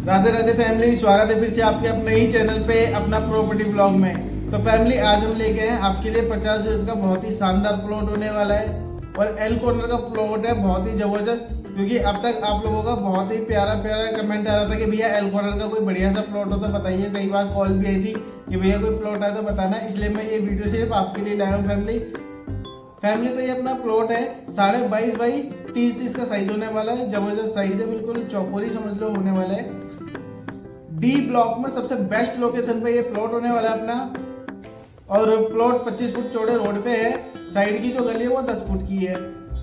Radhe Radhe family, स्वागत है फिर से आपके अपने ही चैनल पे अपना प्रॉपर्टी ब्लॉग में। तो फैमिली आज हम लेके हैं आपके लिए 50 गज का बहुत ही शानदार प्लॉट होने वाला है और एल कॉर्नर का प्लॉट है, बहुत ही जबरदस्त। क्योंकि अब तक आप लोगों का बहुत ही प्यारा प्यारा कमेंट आ रहा था कि भैया एल कॉर्नर का कोई बढ़िया सा प्लॉट हो तो बताइए। कई बार कॉल भी आई थी कि भैया कोई प्लॉट आया तो बताना, इसलिए मैं ये वीडियो सिर्फ आपके लिए लाया हूँ फैमिली। तो ये अपना प्लॉट है 22.5 बाई 30 इसका साइज होने वाला है। जबरदस्त साइज है, बिल्कुल चौकोरी समझ लो होने वाला है। डी ब्लॉक में सबसे बेस्ट लोकेशन पे ये प्लॉट होने वाला है अपना। और प्लॉट 25 फुट चौड़े रोड पे है। साइड की जो गली है वो 10 फुट की है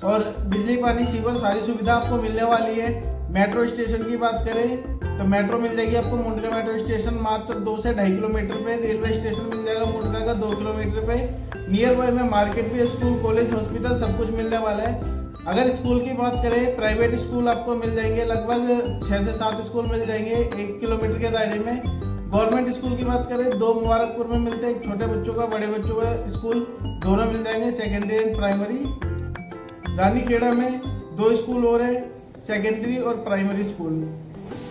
और बिजली पानी सीवर सारी सुविधा आपको मिलने वाली है। मेट्रो स्टेशन की बात करें तो मेट्रो मिल जाएगी आपको। मुंडका मेट्रो स्टेशन मात्र 2 से 2.5 किलोमीटर पे। रेलवे स्टेशन मिल जाएगा मुंडका का 2 किलोमीटर पे। नियर बाय में मार्केट भी, स्कूल, कॉलेज, हॉस्पिटल सब कुछ मिलने वाला है। अगर स्कूल की बात करें, प्राइवेट स्कूल आपको मिल जाएंगे, लगभग 6 से 7 स्कूल मिल जाएंगे 1 किलोमीटर के दायरे में। गवर्नमेंट स्कूल की बात करें 2 मुबारकपुर में मिलते हैं, छोटे बच्चों का बड़े बच्चों का स्कूल दोनों मिल जाएंगे, सेकेंडरी एंड प्राइमरी। रानीखेड़ा में 2 स्कूल और है, सेकेंडरी और प्राइमरी स्कूल।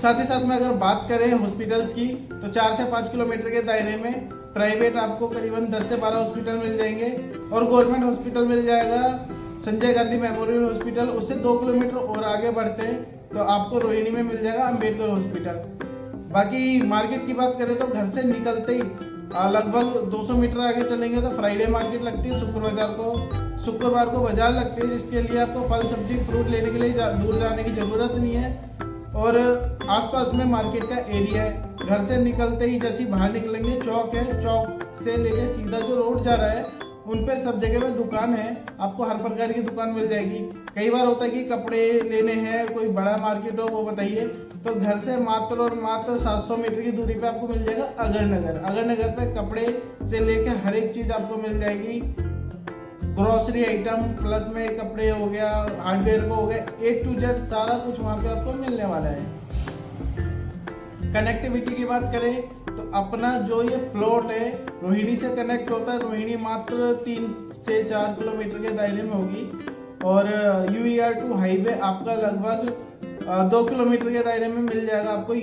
साथ ही साथ में अगर बात करें हॉस्पिटल्स की तो 4 से 5 किलोमीटर के दायरे में प्राइवेट आपको करीबन 10 से 12 हॉस्पिटल मिल जाएंगे और गवर्नमेंट हॉस्पिटल मिल जाएगा संजय गांधी मेमोरियल हॉस्पिटल। उससे 2 किलोमीटर और आगे बढ़ते हैं तो आपको रोहिणी में मिल जाएगा अंबेडकर हॉस्पिटल। बाकी मार्केट की बात करें तो घर से निकलते ही लगभग 200 मीटर आगे चलेंगे तो फ्राइडे मार्केट लगती है। शुक्रवार को बाजार लगती है, जिसके लिए आपको फल सब्जी फ्रूट लेने के लिए दूर जाने की जरूरत नहीं है। और आसपास में मार्केट का एरिया है। घर से निकलते ही जैसे बाहर निकलेंगे चौक है, चौक से लेके सीधा जो रोड जा रहा है उन पे सब जगह में दुकान है, आपको हर प्रकार की दुकान मिल जाएगी। कई बार होता है कि कपड़े लेने हैं, कोई बड़ा मार्केट हो वो बताइए, तो घर से मात्र और मात्र 700 मीटर की दूरी पे आपको मिल जाएगा अगरनगर पे कपड़े से लेके हर एक चीज आपको मिल जाएगी। ग्रोसरी आइटम प्लस में कपड़े हो गया, हार्डवेयर को हो गया, A to Z सारा कुछ वहाँ पे आपको मिलने वाला है। कनेक्टिविटी की बात करें तो अपना जो ये प्लॉट है रोहिणी से कनेक्ट होता है। रोहिणी मात्र 3 से 4 किलोमीटर के दायरे में होगी और UER2 हाईवे आपका लगभग 2 किलोमीटर के दायरे में मिल जाएगा आपको।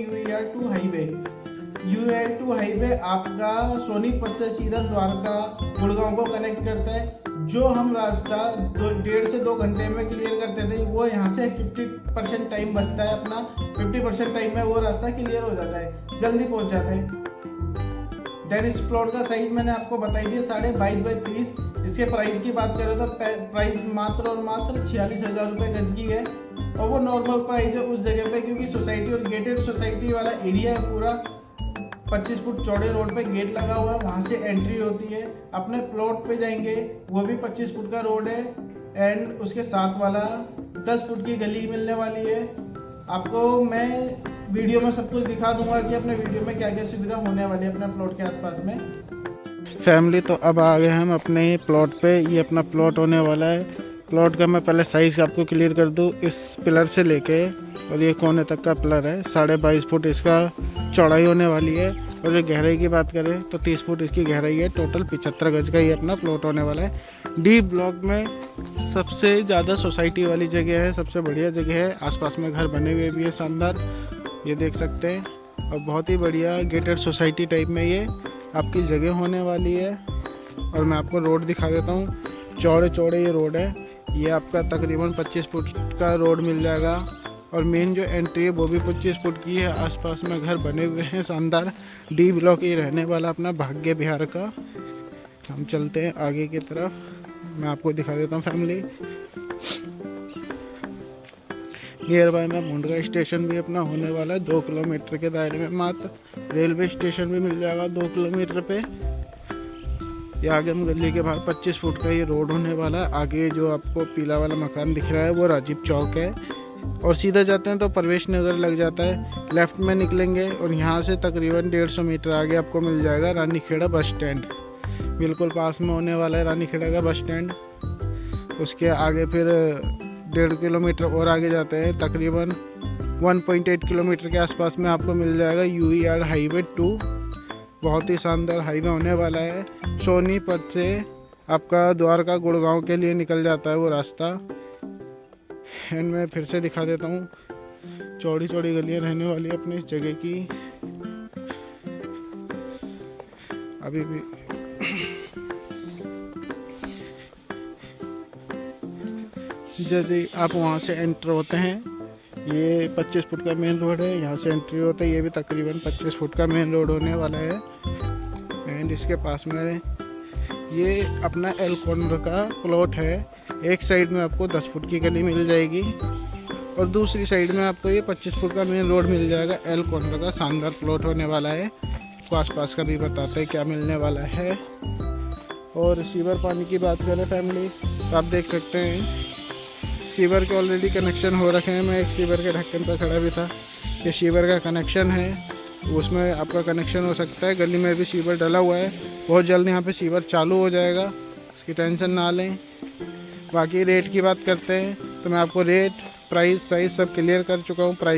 UER2 हाईवे आपका सोनीपत से सीधा द्वारका गुड़गांव को कनेक्ट करता है। जो हम रास्ता 1.5 से 2 घंटे में क्लियर करते थे वो यहाँ से 50% टाइम बचता है अपना। 50% टाइम में वो रास्ता क्लियर हो जाता है, जल्दी पहुँच जाते हैं। देन इस प्लॉट का साइज मैंने आपको बताई दिया 22.5 बाई 30। इसके प्राइस की बात करें तो प्राइस मात्र और मात्र 46,000 रुपये गज की है और वो नॉर्मल प्राइस है उस जगह पे, क्योंकि सोसाइटी और गेटेड सोसाइटी वाला एरिया है पूरा। 25 फुट चौड़े रोड पे गेट लगा हुआ है, वहाँ से एंट्री होती है। अपने प्लॉट पे जाएंगे वो भी 25 फुट का रोड है एंड उसके साथ वाला 10 फुट की गली मिलने वाली है। आपको मैं वीडियो में सब कुछ दिखा दूंगा कि अपने वीडियो में क्या क्या सुविधा होने वाली है अपने प्लॉट के आसपास में। फैमिली तो अब आ गए हम अपने ही प्लॉट पे। ये अपना प्लॉट होने वाला है। प्लॉट का मैं पहले साइज़ आपको क्लियर कर दूँ। इस पिलर से लेके और ये कोने तक का पिलर है, 22.5 फुट इसका चौड़ाई होने वाली है। और ये गहराई की बात करें तो 30 फुट इसकी गहराई है। टोटल 75 गज का ये अपना प्लॉट होने वाला है। डी ब्लॉक में सबसे ज़्यादा सोसाइटी वाली जगह है, सबसे बढ़िया जगह है। आसपास में घर बने हुए भी है शानदार, ये देख सकते हैं। और बहुत ही बढ़िया गेटेड सोसाइटी टाइप में ये आपकी जगह होने वाली है। और मैं आपको रोड दिखा देता हूँ। चौड़े ये रोड है। ये आपका तकरीबन 25 फुट का रोड मिल जाएगा और मेन जो एंट्री है वो भी 25 फुट की है। आसपास में घर बने हुए हैं शानदार। डी ब्लॉक ही रहने वाला अपना भाग्य बिहार का। हम चलते हैं आगे की तरफ, मैं आपको दिखा देता हूँ फैमिली। नियर बाय में मुंडका स्टेशन भी अपना होने वाला है 2 किलोमीटर के दायरे में मात्र। रेलवे स्टेशन भी मिल जाएगा 2 किलोमीटर पे। ये आगे हम गली के बाहर 25 फुट का ये रोड होने वाला है। आगे जो आपको पीला वाला मकान दिख रहा है वो राजीव चौक है और सीधा जाते हैं तो प्रवेश नगर लग जाता है। लेफ्ट में निकलेंगे और यहाँ से तकरीबन 150 मीटर आगे आपको मिल जाएगा रानीखेड़ा बस स्टैंड। बिल्कुल पास में होने वाला है रानीखेड़ा का बस स्टैंड। उसके आगे फिर 1.5 किलोमीटर और आगे जाते हैं, तकरीबन 1.8 किलोमीटर के आसपास में आपको मिल जाएगा UER हाईवे 2। बहुत ही शानदार हाईवे होने वाला है। सोनीपत से आपका द्वारका गुड़गांव के लिए निकल जाता है वो रास्ता। एंड मैं फिर से दिखा देता हूँ। चौड़ी चौड़ी गलियां रहने वाली अपनी इस जगह की। अभी भी जैसे ही आप वहाँ से एंटर होते हैं, ये 25 फुट का मेन रोड है, यहाँ से एंट्री होता है। ये भी तकरीबन 25 फुट का मेन रोड होने वाला है। एंड इसके पास में ये अपना एल कॉर्नर का प्लॉट है। एक साइड में आपको 10 फुट की गली मिल जाएगी और दूसरी साइड में आपको ये 25 फुट का मेन रोड मिल जाएगा। एल कॉर्नर का शानदार प्लॉट होने वाला है। तो आसपास का भी बताते हैं क्या मिलने वाला है। और सीवर पानी की बात करें फैमिली, तो आप देख सकते हैं सीवर के ऑलरेडी कनेक्शन हो रखे हैं। मैं एक सीवर के ढक्कन पर खड़ा भी था। ये सीवर का कनेक्शन है, उसमें आपका कनेक्शन हो सकता है। गली में भी सीवर डला हुआ है, बहुत जल्द यहाँ पे सीवर चालू हो जाएगा, उसकी टेंशन ना लें। बाकी रेट की बात करते हैं तो मैं आपको रेट, प्राइस, साइज़ सब क्लियर कर चुका हूँ। प्राइस